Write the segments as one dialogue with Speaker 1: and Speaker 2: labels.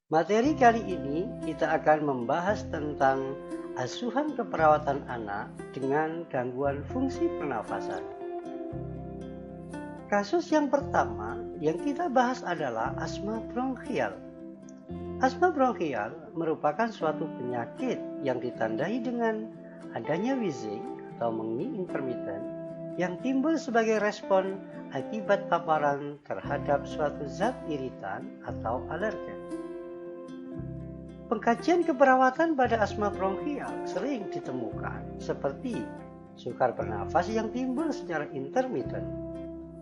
Speaker 1: Materi kali ini kita akan membahas tentang asuhan keperawatan anak dengan gangguan fungsi pernafasan. Kasus yang pertama yang kita bahas adalah asma bronkial. Asma bronkial merupakan suatu penyakit yang ditandai dengan adanya wheezing atau mengi intermittent yang timbul sebagai respon akibat paparan terhadap suatu zat iritan atau alergen. Pengkajian keperawatan pada asma bronkial sering ditemukan seperti sukar bernafas yang timbul secara intermittent,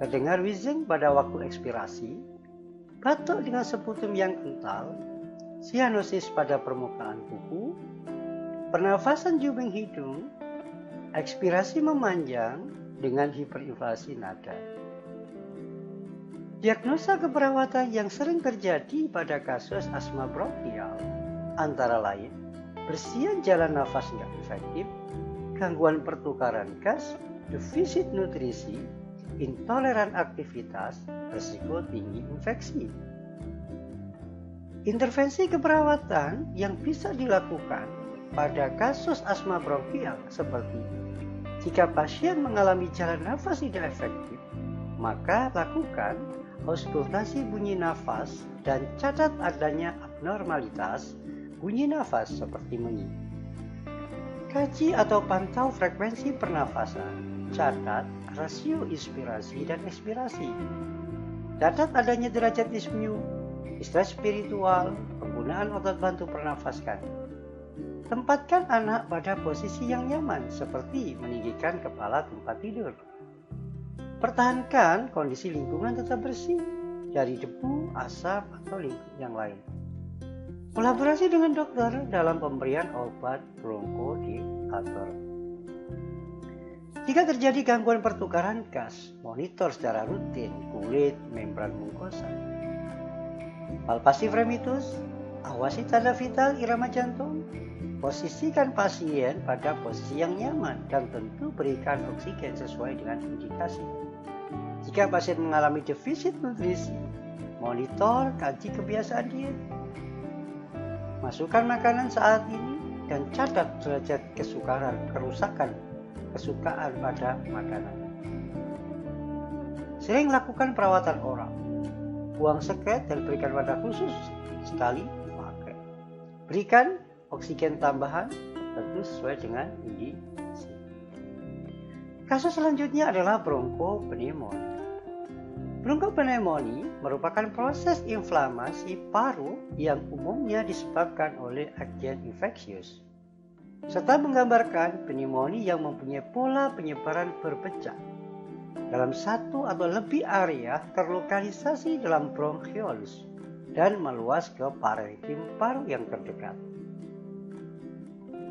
Speaker 1: terdengar wheezing pada waktu ekspirasi, batuk dengan sebutum yang kental, sianosis pada permukaan kuku, pernafasan jubing hidung, ekspirasi memanjang dengan hiperinflasi nada. Diagnosa keperawatan yang sering terjadi pada kasus asma bronkial antara lain bersihan jalan nafas tidak efektif, gangguan pertukaran gas, defisit nutrisi, intoleran aktivitas, risiko tinggi infeksi. Intervensi keperawatan yang bisa dilakukan pada kasus asma bronkial seperti jika pasien mengalami jalan nafas tidak efektif, maka lakukan auskultasi bunyi nafas dan catat adanya abnormalitas bunyi nafas seperti mengi. Kaji atau pantau frekuensi pernafasan, catat rasio inspirasi dan ekspirasi. Catat adanya derajat dyspnea, stres spiritual, penggunaan otot bantu pernafaskan. Tempatkan anak pada posisi yang nyaman seperti meninggikan kepala tempat tidur. Pertahankan kondisi lingkungan tetap bersih dari debu, asap, atau yang lain. Kolaborasi dengan dokter dalam pemberian obat bronkodilator. Jika terjadi gangguan pertukaran gas, monitor secara rutin kulit membran mukosa. Palpasi fremitus, awasi tanda vital irama jantung. Posisikan pasien pada posisi yang nyaman dan tentu berikan oksigen sesuai dengan indikasi. Jika pasien mengalami defisit nutrisi, monitor kaji kebiasaan diet. Masukkan makanan saat ini dan catat derajat kesukaan pada makanan. Sering lakukan perawatan oral. Buang sekret dan berikan wadah khusus sekali pakai. Berikan oksigen tambahan tentu sesuai dengan indikasi. Kasus selanjutnya adalah bronkopneumonia. Bronkopneumonia merupakan proses inflamasi paru yang umumnya disebabkan oleh agen infeksius, serta menggambarkan pneumonia yang mempunyai pola penyebaran berpecah dalam satu atau lebih area terlokalisasi dalam bronchiolus dan meluas ke parenkim paru yang terdekat.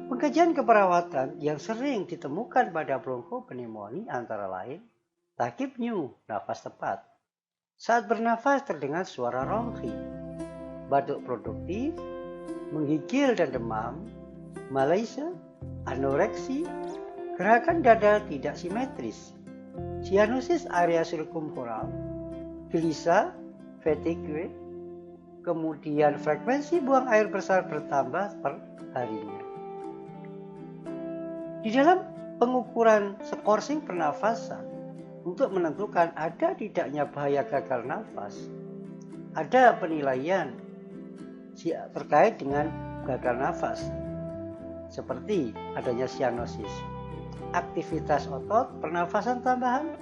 Speaker 1: Pengkajian keperawatan yang sering ditemukan pada bronkopneumonia antara lain tachypnea, nafas tepat. Saat bernafas terdengar suara rongki, batuk produktif, menggigil dan demam, malaise, anoreksi, gerakan dada tidak simetris, sianosis area sirkumforal, gelisah, fatigue, kemudian frekuensi buang air besar bertambah per harinya. Di dalam pengukuran skorsing pernafasan untuk menentukan ada tidaknya bahaya gagal nafas, ada penilaian terkait dengan gagal nafas seperti adanya sianosis, aktivitas otot, pernafasan tambahan,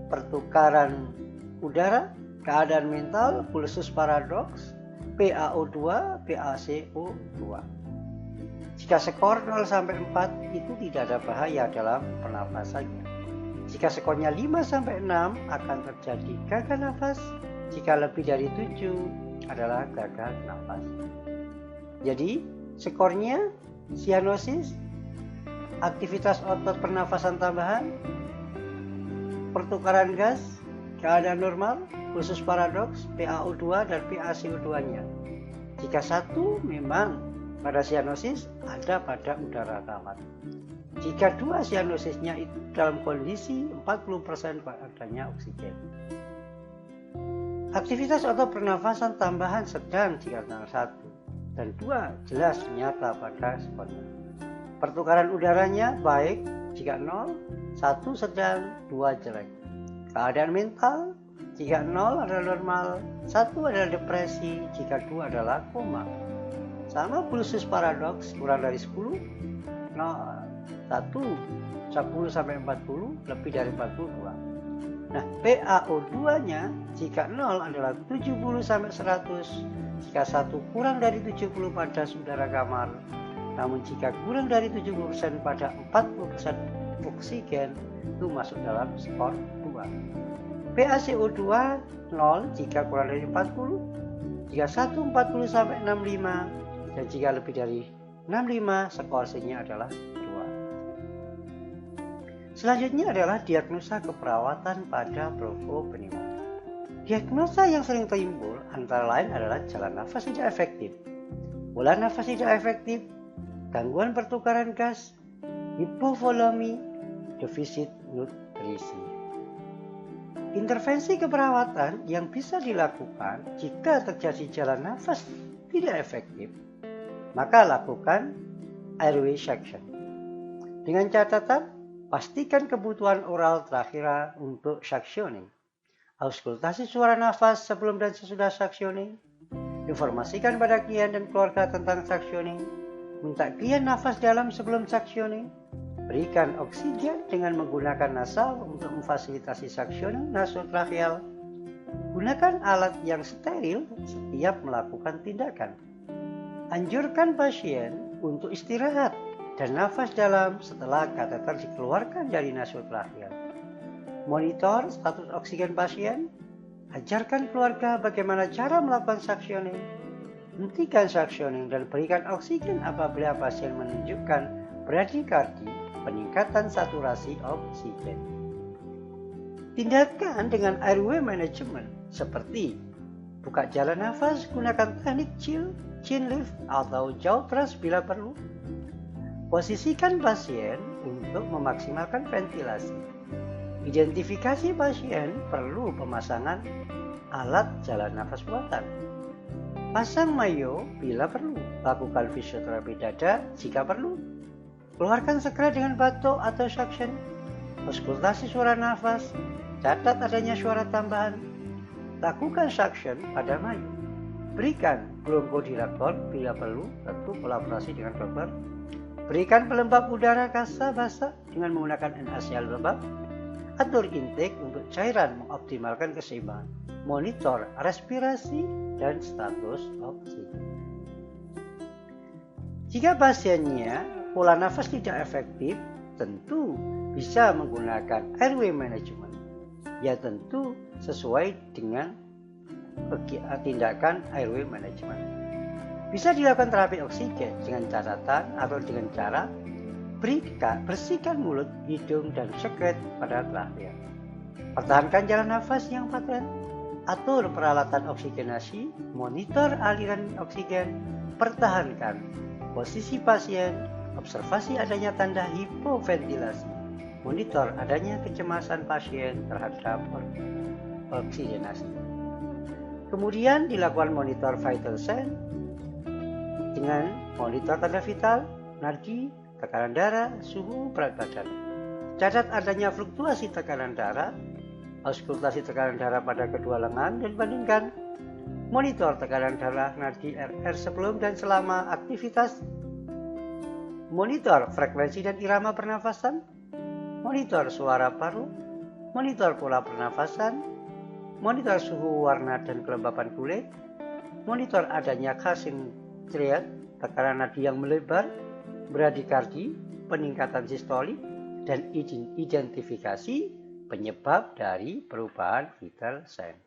Speaker 1: pertukaran udara, keadaan mental, pulsus paradoks, PaO2, PaCO2. Jika skor 0 sampai 4 itu tidak ada bahaya dalam pernafasannya. Jika skornya 5 sampai 6 akan terjadi gagal nafas. Jika lebih dari 7 adalah gagal nafas. Jadi skornya sianosis, aktivitas otot pernafasan tambahan, pertukaran gas, keadaan normal, pulsus paradoks, PaO2 dan PaCO2-nya. Jika 1 memang pada sianosis ada pada udara kamar. Jika 2 sianosisnya itu dalam kondisi 40% adanya oksigen. Aktivitas otot pernafasan tambahan sedang jika 1 dan 2 jelas nyata pada spontan. Pertukaran udaranya baik jika 0, 1 sedang, 2 jelek. Keadaan mental jika 0 adalah normal, 1 adalah depresi, jika 2 adalah koma. Sama pulsus paradoks kurang dari 10, 0, 1, 10 sampai 40, lebih dari 42. Nah, PaO2-nya jika 0 adalah 70 sampai 100, jika 1 kurang dari 70 pada udara kamar, namun jika kurang dari 70% pada 40% oksigen, itu masuk dalam skor 2. PaCO2 0 jika kurang dari 40, jika 1 40 sampai 65, dan jika lebih dari 65, skor C-nya adalah 2. Selanjutnya adalah diagnosa keperawatan pada bronchopneumonia. Diagnosa yang sering timbul antara lain adalah jalan nafas tidak efektif, pola nafas tidak efektif, gangguan pertukaran gas, hipovolemi, defisit nutrisi. Intervensi keperawatan yang bisa dilakukan jika terjadi jalan nafas tidak efektif, maka lakukan airway suction. Dengan catatan, pastikan kebutuhan oral terakhir untuk suctioning. Auskultasi suara nafas sebelum dan sesudah suctioning. Informasikan pada klien dan keluarga tentang suctioning. Minta klien nafas dalam sebelum suctioning. Berikan oksigen dengan menggunakan nasal untuk memfasilitasi suctioning nasotracheal. Gunakan alat yang steril setiap melakukan tindakan. Anjurkan pasien untuk istirahat dan nafas dalam setelah kateter dikeluarkan dari nasotracheal. Monitor status oksigen pasien. Ajarkan keluarga bagaimana cara melakukan suctioning. Hentikan suctioning dan berikan oksigen apabila pasien menunjukkan bradikardi, peningkatan saturasi oksigen. Tindakan dengan airway management seperti buka jalan nafas, gunakan teknik chin lift atau jaw thrust bila perlu. Posisikan pasien untuk memaksimalkan ventilasi. Identifikasi pasien perlu pemasangan alat jalan nafas buatan. Pasang mayo bila perlu. Lakukan fisioterapi dada jika perlu. Keluarkan segera dengan batuk atau suction. Auskultasi suara nafas. Catat adanya suara tambahan. Lakukan suction pada mayo. Berikan bronchodilator bila perlu, tentu kolaborasi dengan dokter. Berikan pelembab udara basah dengan menggunakan NaCl lembab. Atur intake untuk cairan mengoptimalkan keseimbangan. Monitor respirasi dan status oksigen. Jika pasiennya pola nafas tidak efektif, tentu bisa menggunakan airway management. Ya tentu sesuai dengan tindakan airway management. Bisa dilakukan terapi oksigen dengan catatan atau dengan cara bersihkan mulut, hidung, dan sekret pada trachea. Pertahankan jalan nafas yang paten. Atur peralatan oksigenasi, monitor aliran oksigen, pertahankan posisi pasien, observasi adanya tanda hipoventilasi, monitor adanya kecemasan pasien terhadap oksigenasi. Kemudian dilakukan monitor vital sign dengan monitor tanda vital, nadi, tekanan darah, suhu, berat badan. Catat adanya fluktuasi tekanan darah, auskultasi tekanan darah pada kedua lengan dan bandingkan. Monitor tekanan darah nadi RR sebelum dan selama aktivitas. Monitor frekuensi dan irama pernafasan. Monitor suara paru. Monitor pola pernafasan. Monitor suhu, warna, dan kelembapan kulit. Monitor adanya calcium triad, tekanan nadi yang melebar, bradikardi, peningkatan sistolik, dan identifikasi penyebab dari perubahan vital sign.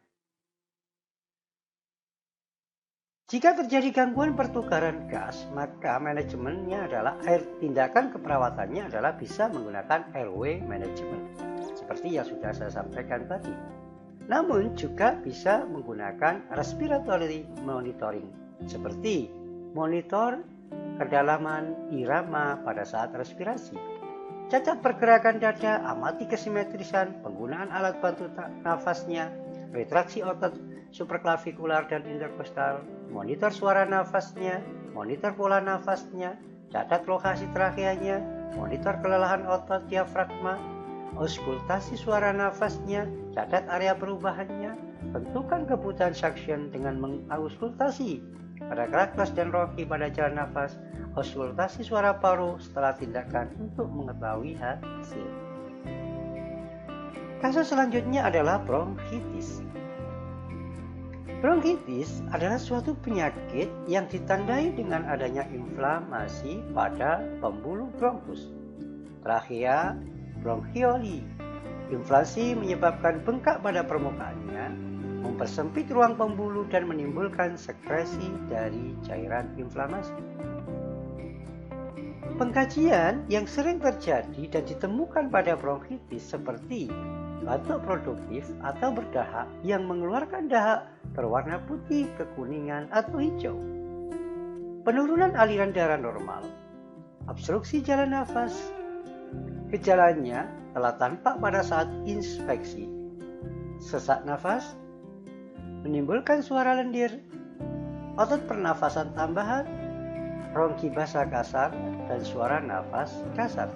Speaker 1: Jika terjadi gangguan pertukaran gas, maka manajemennya adalah tindakan keperawatannya adalah bisa menggunakan airway management, seperti yang sudah saya sampaikan tadi. Namun juga bisa menggunakan respiratory monitoring, seperti monitor kedalaman irama pada saat respirasi. Cacat pergerakan dada, amati kesimetrisan, penggunaan alat bantu nafasnya, retraksi otot supraclavicular dan intercostal, monitor suara nafasnya, monitor pola nafasnya, catat lokasi trakeanya, monitor kelelahan otot diafragma, auskultasi suara nafasnya, catat area perubahannya, tentukan kebutuhan suction dengan mengauskultasi pada Kraklas dan Rocky pada jalan nafas, auskultasi suara paru setelah tindakan untuk mengetahui hasil. Kasus selanjutnya adalah bronkitis. Bronkitis adalah suatu penyakit yang ditandai dengan adanya inflamasi pada pembuluh bronkus, trachea, bronchioli. Inflamasi menyebabkan bengkak pada permukaannya, mempersempit ruang pembuluh dan menimbulkan sekresi dari cairan inflamasi. Pengkajian yang sering terjadi dan ditemukan pada bronkitis seperti batuk produktif atau berdahak yang mengeluarkan dahak berwarna putih, kekuningan, atau hijau. Penurunan aliran darah normal, obstruksi jalan nafas. Gejalanya telah tampak pada saat inspeksi. Sesak nafas, menimbulkan suara lendir, otot pernafasan tambahan, rongki basah kasar, dan suara nafas kasar.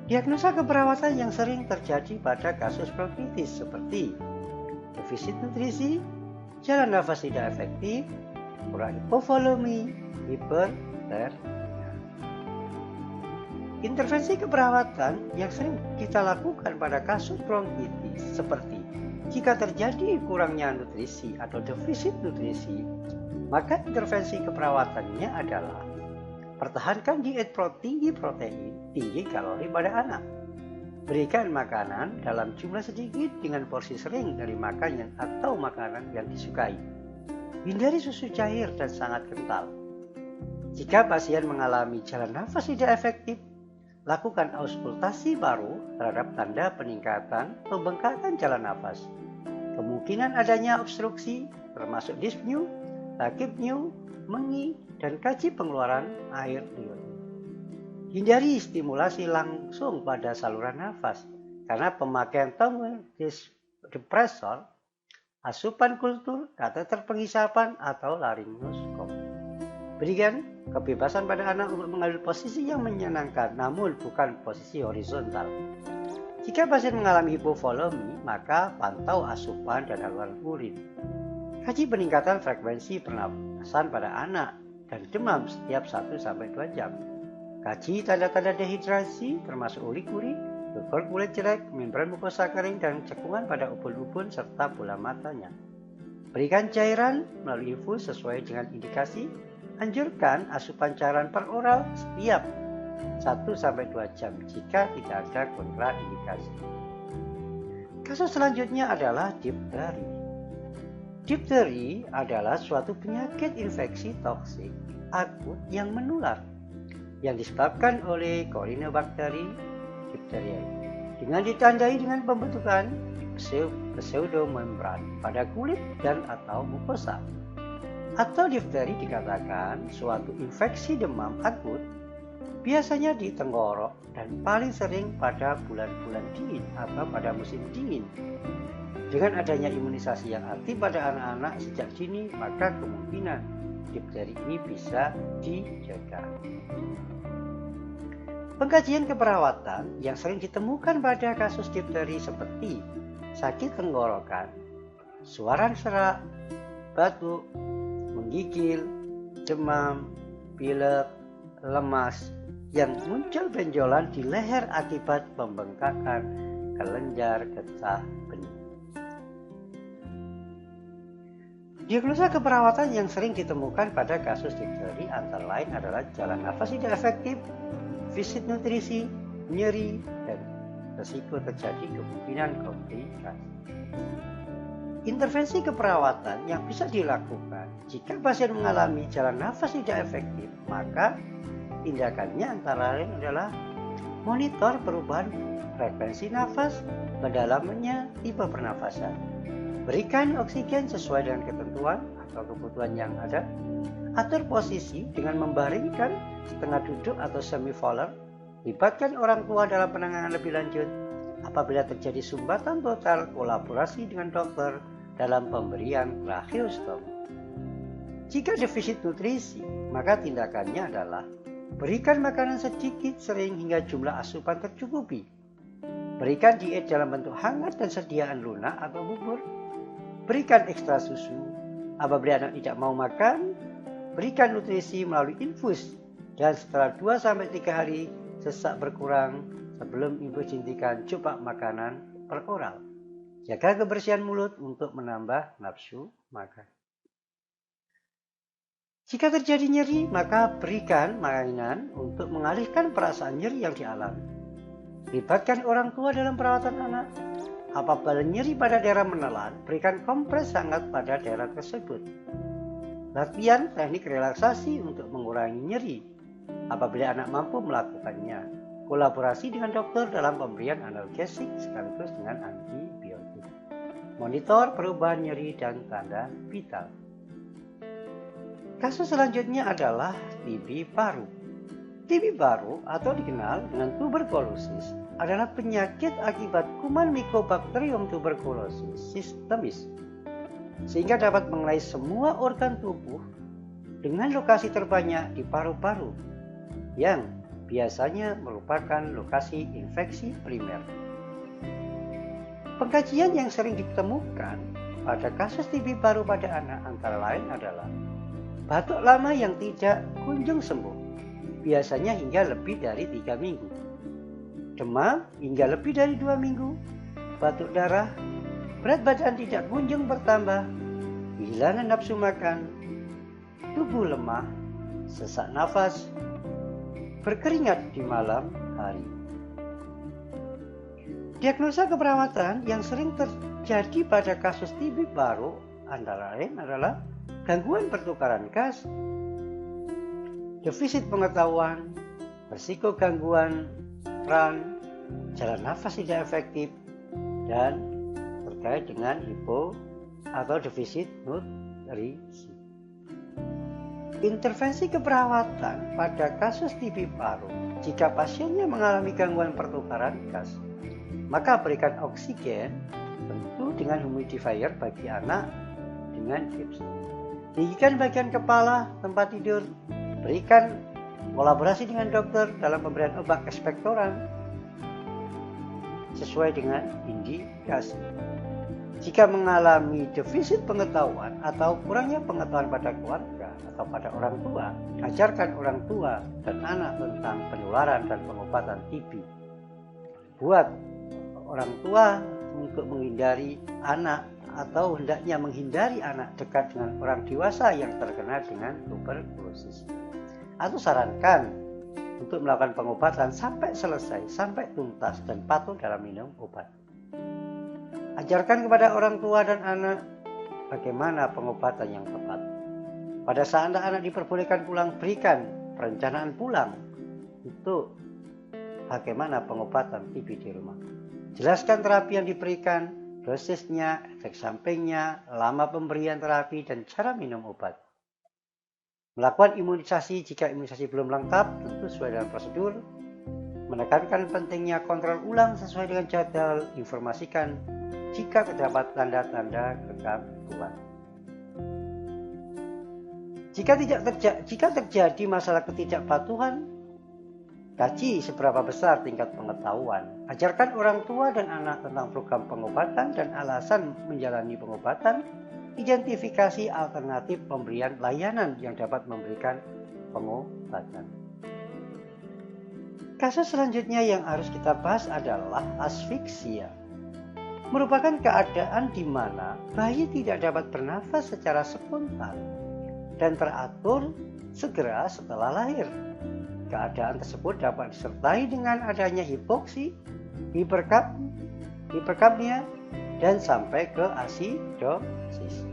Speaker 1: Diagnosa keperawatan yang sering terjadi pada kasus bronkitis seperti defisit nutrisi, jalan nafas tidak efektif, kurang hipovolemi, hipertermia. Intervensi keperawatan yang sering kita lakukan pada kasus bronkitis seperti jika terjadi kurangnya nutrisi atau defisit nutrisi, maka intervensi keperawatannya adalah pertahankan diet tinggi protein, tinggi kalori pada anak. Berikan makanan dalam jumlah sedikit dengan porsi sering dari makanan atau makanan yang disukai. Hindari susu cair dan sangat kental. Jika pasien mengalami jalan nafas tidak efektif, lakukan auskultasi paru terhadap tanda peningkatan pembengkakan jalan nafas. Kemungkinan adanya obstruksi termasuk dyspnea, tachypnea, mengi, dan kaji pengeluaran air liur. Hindari stimulasi langsung pada saluran nafas karena pemakaian tongue depressor, asupan kultur, kateter penghisapan, atau laryngoskop. Berikan kebebasan pada anak untuk mengambil posisi yang menyenangkan namun bukan posisi horizontal. Jika pasien mengalami hipovolemi, maka pantau asupan dan haluan urin. Kaji peningkatan frekuensi pernapasan pada anak dan demam setiap 1-2 jam. Kaji tanda-tanda dehidrasi termasuk uri-uri, gejol kulit jelek, membran mukosa kering, dan cekungan pada ubun-ubun serta bola matanya. Berikan cairan melalui infus sesuai dengan indikasi. Anjurkan asupan cairan per oral setiap 1-2 jam jika tidak ada kontraindikasi. Kasus selanjutnya adalah difteri. Difteri adalah suatu penyakit infeksi toksik akut yang menular yang disebabkan oleh Corynebacteriaceae diphtheriae dengan ditandai dengan pembentukan pseudomembran pada kulit dan atau mukosa. Atau difteri dikatakan suatu infeksi demam akut biasanya di tenggorok dan paling sering pada bulan-bulan dingin atau pada musim dingin. Dengan adanya imunisasi yang aktif pada anak-anak sejak dini, maka kemungkinan difteri ini bisa dicegah. Pengkajian keperawatan yang sering ditemukan pada kasus difteri seperti sakit tenggorokan, suara serak, batuk, menggigil, demam, pilek, lemas, yang muncul benjolan di leher akibat pembengkakan kelenjar getah benih. Diagnosa keperawatan yang sering ditemukan pada kasus difteri antara lain adalah jalan nafas tidak efektif, defisit nutrisi, nyeri, dan risiko terjadi kemungkinan komplikasi. Intervensi keperawatan yang bisa dilakukan jika pasien mengalami jalan nafas tidak efektif, maka tindakannya antara lain adalah monitor perubahan frekuensi nafas, kedalamannya, tipe pernafasan. Berikan oksigen sesuai dengan ketentuan atau kebutuhan yang ada. Atur posisi dengan membaringkan setengah duduk atau semi-volar. Libatkan orang tua dalam penanganan lebih lanjut. apabila terjadi sumbatan total kolaborasi dengan dokter dalam pemberian tracheostomi. Jika defisit nutrisi, maka tindakannya adalah berikan makanan sedikit sering hingga jumlah asupan tercukupi. Berikan diet dalam bentuk hangat dan sediaan lunak atau bubur. Berikan ekstra susu. Apabila anak tidak mau makan, berikan nutrisi melalui infus. Dan setelah 2-3 hari sesak berkurang, sebelum ibu suntikan coba makanan per oral. Jaga kebersihan mulut untuk menambah nafsu makan. Jika terjadi nyeri, maka berikan mainan untuk mengalihkan perasaan nyeri yang dialami. Libatkan orang tua dalam perawatan anak. Apabila nyeri pada daerah menelan, berikan kompres hangat pada daerah tersebut. Latihan teknik relaksasi untuk mengurangi nyeri. Apabila anak mampu melakukannya, kolaborasi dengan dokter dalam pemberian analgesik sekaligus dengan antibiotik. Monitor perubahan nyeri dan tanda vital. Kasus selanjutnya adalah TB paru. TB paru atau dikenal dengan tuberkulosis adalah penyakit akibat kuman Mycobacterium tuberculosis sistemis, sehingga dapat mengenai semua organ tubuh dengan lokasi terbanyak di paru-paru yang biasanya merupakan lokasi infeksi primer. Pengkajian yang sering ditemukan pada kasus TB paru pada anak antara lain adalah batuk lama yang tidak kunjung sembuh, biasanya hingga lebih dari 3 minggu. Demam hingga lebih dari 2 minggu. Batuk darah, berat badan tidak kunjung bertambah, kehilangan nafsu makan, tubuh lemah, sesak nafas, berkeringat di malam hari. Diagnosa keperawatan yang sering terjadi pada kasus TB paru antara lain adalah gangguan pertukaran gas, defisit pengetahuan, risiko gangguan peran, jalan nafas tidak efektif, dan terkait dengan hipo atau defisit nutrisi. Intervensi keperawatan pada kasus TB paru jika pasiennya mengalami gangguan pertukaran gas, maka berikan oksigen tentu dengan humidifier bagi anak dengan gips. Tinggikan bagian kepala, tempat tidur, berikan kolaborasi dengan dokter dalam pemberian obat ekspektoran sesuai dengan indikasi. Jika mengalami defisit pengetahuan atau kurangnya pengetahuan pada keluarga atau pada orang tua, ajarkan orang tua dan anak tentang penularan dan pengobatan TB. Buat orang tua untuk menghindari anak atau hendaknya menghindari anak dekat dengan orang dewasa yang terkena dengan tuberkulosis. Atau sarankan untuk melakukan pengobatan sampai selesai, sampai tuntas dan patuh dalam minum obat. Ajarkan kepada orang tua dan anak bagaimana pengobatan yang tepat. Pada saat anak diperbolehkan pulang, berikan perencanaan pulang untuk bagaimana pengobatan TB di rumah. Jelaskan terapi yang diberikan, dosisnya, efek sampingnya, lama pemberian terapi, dan cara minum obat. Melakukan imunisasi jika imunisasi belum lengkap, tentu sesuai dengan prosedur. Menekankan pentingnya kontrol ulang sesuai dengan jadwal, informasikan jika terdapat tanda-tanda kegangguan. Jika terjadi masalah ketidakpatuhan, kaji seberapa besar tingkat pengetahuan. Ajarkan orang tua dan anak tentang program pengobatan dan alasan menjalani pengobatan. Identifikasi alternatif pemberian layanan yang dapat memberikan pengobatan. Kasus selanjutnya yang harus kita bahas adalah asfiksia. Merupakan keadaan di mana bayi tidak dapat bernafas secara spontan dan teratur segera setelah lahir. Keadaan tersebut dapat disertai dengan adanya hipoksi, hiperkapnia, dan sampai ke asidosis.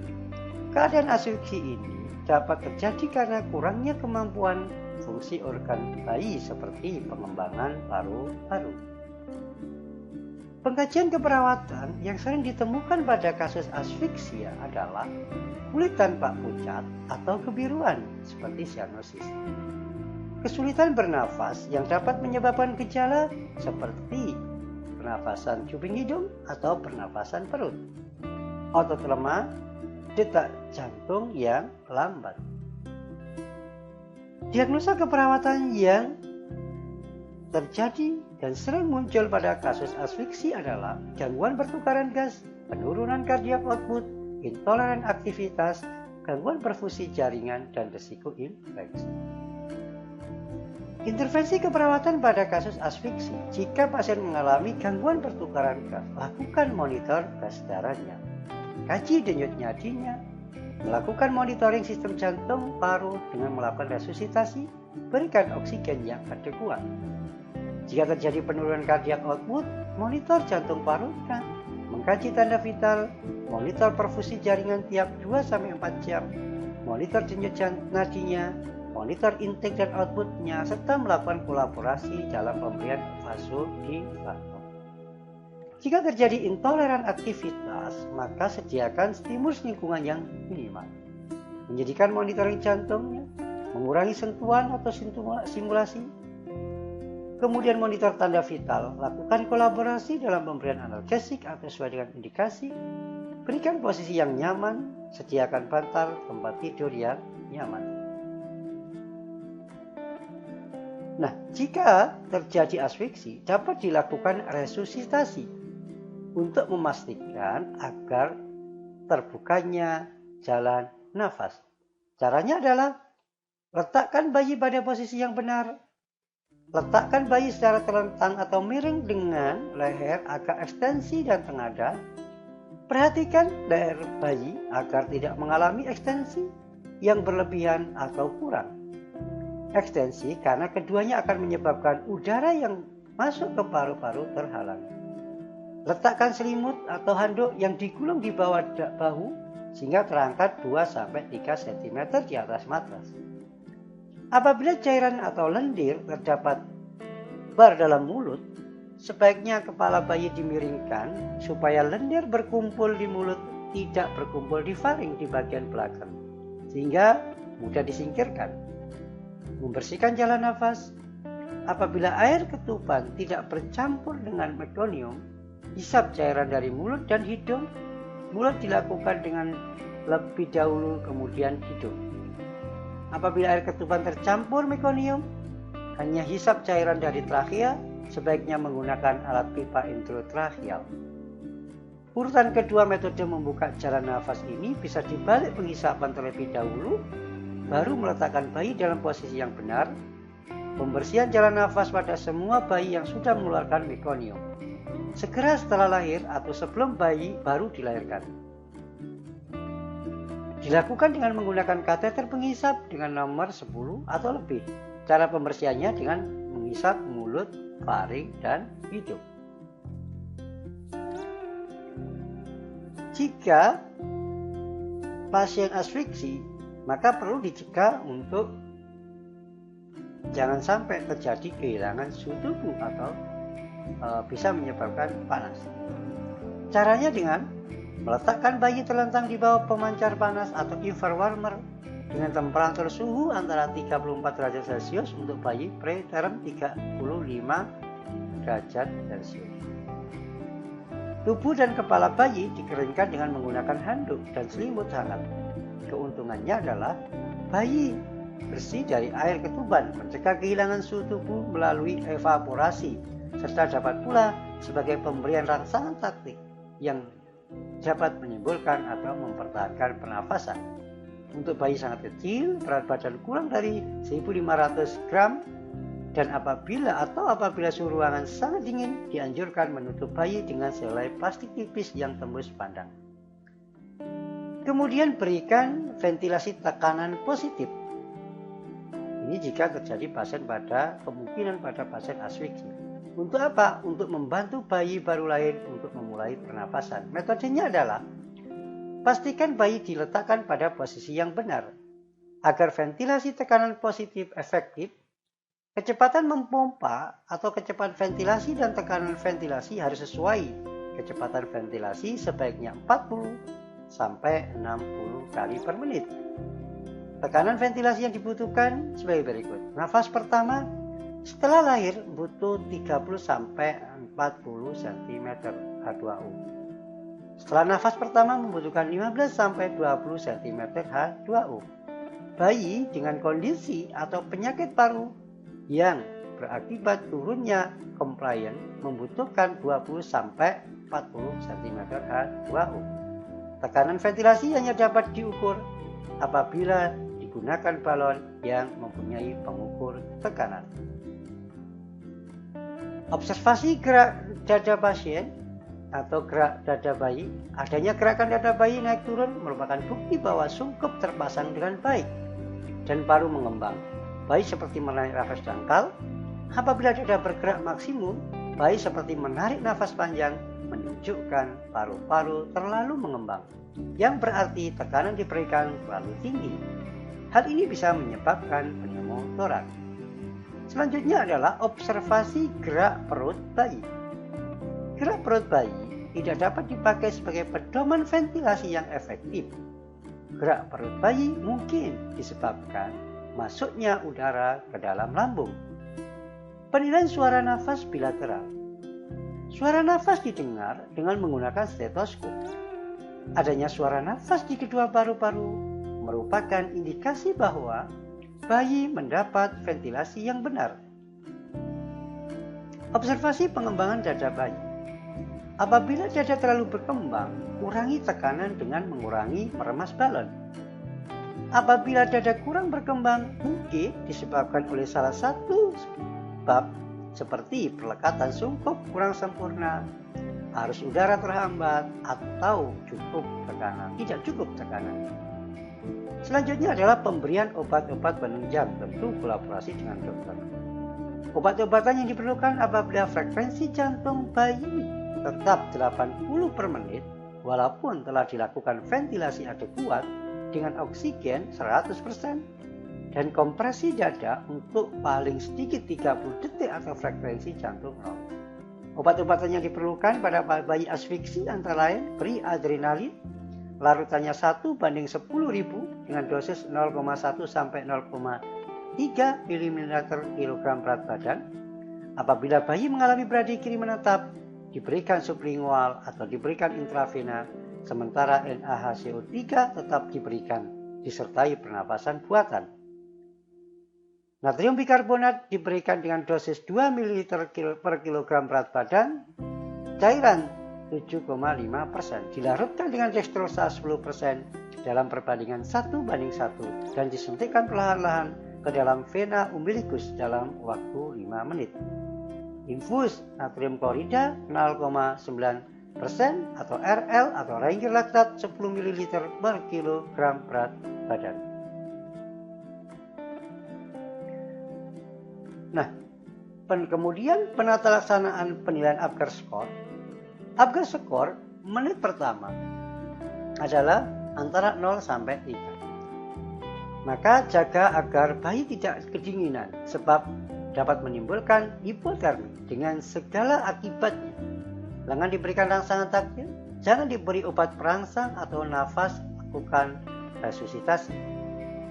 Speaker 1: Keadaan asfiksi ini dapat terjadi karena kurangnya kemampuan fungsi organ bayi seperti pengembangan paru-paru. Pengkajian keperawatan yang sering ditemukan pada kasus asfiksia adalah kulit tanpa pucat atau kebiruan seperti sianosis. Kesulitan bernafas yang dapat menyebabkan gejala seperti pernafasan cuping hidung atau pernafasan perut. Otot lemah, detak jantung yang lambat. Diagnosa keperawatan yang terjadi dan sering muncul pada kasus asfiksi adalah gangguan pertukaran gas, penurunan kardiak output, intoleran aktivitas, gangguan perfusi jaringan, dan risiko infeksi. Intervensi keperawatan pada kasus asfiksi. Jika pasien mengalami gangguan pertukaran gas, lakukan monitor gas darahnya, kaji denyut nadinya, melakukan monitoring sistem jantung paru dengan melakukan resusitasi, berikan oksigen yang adekuat. Jika terjadi penurunan kardiak output, monitor jantung parunya, mengkaji tanda vital, monitor perfusi jaringan tiap 2-4 jam, monitor denyut nadinya, monitor intake dan outputnya, serta melakukan kolaborasi dalam pemberian vasodilator. Jika terjadi intoleran aktivitas, maka sediakan stimulus lingkungan yang minimal. Menjadikan monitoring jantungnya, mengurangi sentuhan atau simulasi. Kemudian monitor tanda vital, lakukan kolaborasi dalam pemberian analgesik atau sesuai dengan indikasi. Berikan posisi yang nyaman, sediakan bantal tempat tidur yang nyaman. Nah, jika terjadi asfiksi, dapat dilakukan resusitasi untuk memastikan agar terbukanya jalan nafas. Caranya adalah letakkan bayi pada posisi yang benar. Letakkan bayi secara telentang atau miring dengan leher agak ekstensi dan tengadah. Perhatikan leher bayi agar tidak mengalami ekstensi yang berlebihan atau kurang. Ekstensi karena keduanya akan menyebabkan udara yang masuk ke paru-paru terhalang. Letakkan selimut atau handuk yang digulung di bawah bahu sehingga terangkat 2-3 cm di atas matras. Apabila cairan atau lendir terdapat bar dalam mulut, sebaiknya kepala bayi dimiringkan supaya lendir berkumpul di mulut, tidak berkumpul di faring di bagian belakang, sehingga mudah disingkirkan. Membersihkan jalan nafas. Apabila air ketuban tidak bercampur dengan mekonium, hisap cairan dari mulut dan hidung. Mulut dilakukan dengan lebih dahulu, kemudian hidung. Apabila air ketuban tercampur mekonium, hanya hisap cairan dari trachea, sebaiknya menggunakan alat pipa intratracheal. Urutan kedua metode membuka jalan nafas ini bisa dibalik penghisapan terlebih dahulu, baru meletakkan bayi dalam posisi yang benar. Pembersihan jalan nafas pada semua bayi yang sudah mengeluarkan mekonium. Segera setelah lahir atau sebelum bayi baru dilahirkan. Dilakukan dengan menggunakan kateter penghisap dengan nomor 10 atau lebih. Cara pembersihannya dengan menghisap mulut, faring, dan hidung. Jika pasien asfiksi, maka perlu dicegah untuk jangan sampai terjadi kehilangan suhu tubuh atau bisa menyebabkan panas. Caranya dengan meletakkan bayi terlentang di bawah pemancar panas atau infrawarmer dengan temperatur suhu antara 34 derajat Celcius untuk bayi preterm 35 derajat Celcius. Tubuh dan kepala bayi dikeringkan dengan menggunakan handuk dan selimut hangat. Keuntungannya adalah bayi bersih dari air ketuban, mencegah kehilangan suhu tubuh melalui evaporasi, serta dapat pula sebagai pemberian rangsangan taktik yang dapat menimbulkan atau mempertahankan pernafasan. Untuk bayi sangat kecil, berat badan kurang dari 1.500 gram, dan apabila suhu ruangan sangat dingin, dianjurkan menutup bayi dengan selai plastik tipis yang tembus pandang. Kemudian berikan ventilasi tekanan positif. Ini jika terjadi kemungkinan pada pasien asfiksi. Untuk apa? Untuk membantu bayi baru lahir untuk memulai pernapasan. Metodenya adalah pastikan bayi diletakkan pada posisi yang benar. Agar ventilasi tekanan positif efektif, kecepatan mempompa atau kecepatan ventilasi dan tekanan ventilasi harus sesuai. Kecepatan ventilasi sebaiknya 40 sampai 60 kali per menit. Tekanan ventilasi yang dibutuhkan sebagai berikut. Nafas pertama Setelah lahir butuh 30 sampai 40 cm H2O. Setelah nafas pertama membutuhkan 15 sampai 20 cm H2O. Bayi dengan kondisi atau penyakit paru yang berakibat turunnya compliance membutuhkan 20 sampai 40 cm H2O. Tekanan ventilasi hanya dapat diukur apabila digunakan balon yang mempunyai pengukur tekanan. Observasi gerak dada pasien atau gerak dada bayi. Adanya gerakan dada bayi naik turun merupakan bukti bahwa sungkup terpasang dengan baik dan paru mengembang. Bayi seperti menarik nafas dangkal. Apabila dada bergerak maksimum, bayi seperti menarik nafas panjang menunjukkan paru-paru terlalu mengembang, yang berarti tekanan diberikan terlalu tinggi. Hal ini bisa menyebabkan pneumotoraks. Selanjutnya adalah observasi gerak perut bayi. Gerak perut bayi tidak dapat dipakai sebagai pedoman ventilasi yang efektif. Gerak perut bayi mungkin disebabkan masuknya udara ke dalam lambung. Penilaian suara nafas bilateral. Suara nafas didengar dengan menggunakan stetoskop. Adanya suara nafas di kedua paru-paru merupakan indikasi bahwa bayi mendapat ventilasi yang benar. Observasi pengembangan dada bayi. Apabila dada terlalu berkembang, kurangi tekanan dengan mengurangi meremas balon. Apabila dada kurang berkembang, mungkin disebabkan oleh salah satu sebab seperti pelekatan sungkup kurang sempurna, arus udara terhambat, atau tidak cukup tekanan. Selanjutnya adalah pemberian obat-obat penunjang, tentu kolaborasi dengan dokter. Obat-obatan yang diperlukan apabila frekuensi jantung bayi tetap 80 per menit, walaupun telah dilakukan ventilasi adekuat dengan oksigen 100%, dan kompresi dada untuk paling sedikit 30 detik atau frekuensi jantung 0. Obat-obatan yang diperlukan pada bayi asfiksi antara lain preadrenalin, larutannya 1:10.000 dengan dosis 0,1 sampai 0,3 ml/kg berat badan. Apabila bayi mengalami bradikiri menetap, diberikan sublingual atau diberikan intravena, sementara NaHCO3 tetap diberikan disertai pernapasan buatan. Natrium bikarbonat diberikan dengan dosis 2 ml/kg berat badan, cairan 7,5%, dilarutkan dengan dextrosa 10% dalam perbandingan 1:1 dan disuntikkan perlahan-lahan ke dalam vena umbilikus dalam waktu 5 menit. Infus natrium klorida 0,9% atau RL atau Ranger laktat 10 ml/kg berat badan. Nah, kemudian penata laksanaan penilaian Apgar score. Apgar score menit pertama adalah antara 0 sampai 3. Maka jaga agar bayi tidak kedinginan sebab dapat menimbulkan hipotermi dengan segala akibatnya. Jangan diberikan rangsangan taktil, jangan diberi obat perangsang atau nafas, lakukan resusitasi.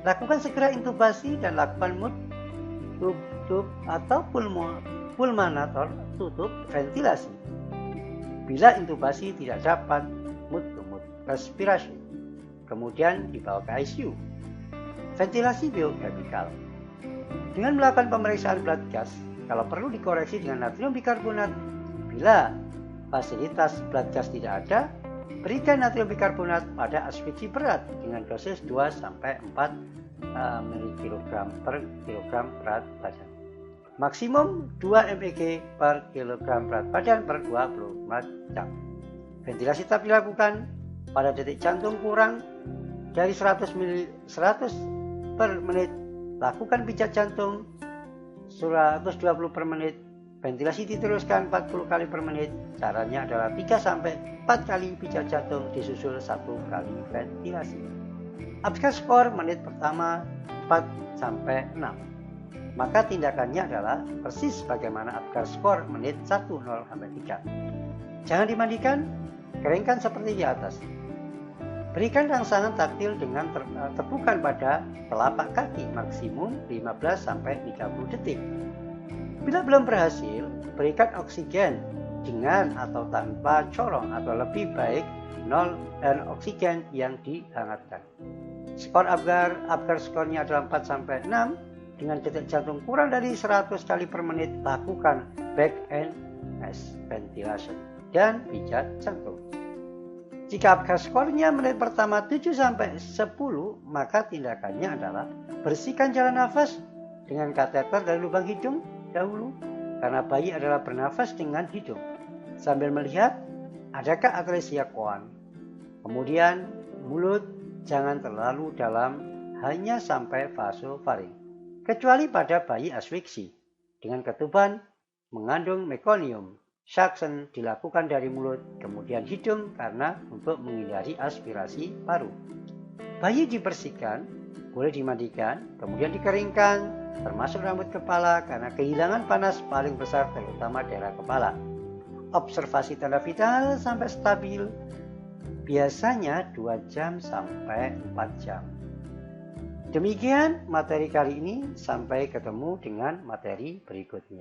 Speaker 1: Lakukan segera intubasi dan lakukan tub atau pulmonator tutup ventilasi. Bila intubasi tidak dapat mut-to-mut respirasi, kemudian dibawa ke ICU. Ventilasi biokemikal. Dengan melakukan pemeriksaan blood gas, kalau perlu dikoreksi dengan natrium bikarbonat. Bila fasilitas blood gas tidak ada, berikan natrium bikarbonat pada asfiksi berat dengan dosis 2-4 mg/kg berat badan. Maksimum 2 mg per kilogram berat badan per 24 jam. Ventilasi tetap dilakukan pada detik jantung kurang dari 100 per menit. Lakukan pijat jantung 120 per menit. Ventilasi diteruskan 40 kali per menit. Caranya adalah 3-4 kali pijat jantung disusul 1 kali ventilasi. Apgar skor menit pertama 4-6. Maka tindakannya adalah persis bagaimana Apgar skor menit 1-0-3. Jangan dimandikan, keringkan seperti di atas. Berikan rangsangan taktil dengan tepukan pada telapak kaki maksimum 15-30 detik. Bila belum berhasil, berikan oksigen dengan atau tanpa corong atau lebih baik 0 dan oksigen yang dihangatkan. Skor Apgar skornya adalah 4-6. Dengan detak jantung kurang dari 100 kali per menit, lakukan back and ventilation dan pijat jantung. Jika Apgar skornya menit pertama 7-10, maka tindakannya adalah bersihkan jalan nafas dengan kateter dari lubang hidung dahulu, karena bayi adalah bernafas dengan hidung, sambil melihat adakah atresia koan. Kemudian mulut jangan terlalu dalam, hanya sampai vasofaring, kecuali pada bayi asfiksi dengan ketuban mengandung mekonium. Suction dilakukan dari mulut kemudian hidung karena untuk menghindari aspirasi paru. Bayi dibersihkan, boleh dimandikan, kemudian dikeringkan, termasuk rambut kepala karena kehilangan panas paling besar terutama daerah kepala. Observasi tanda vital sampai stabil, biasanya 2 jam sampai 4 jam. Demikian materi kali ini, sampai ketemu dengan materi berikutnya.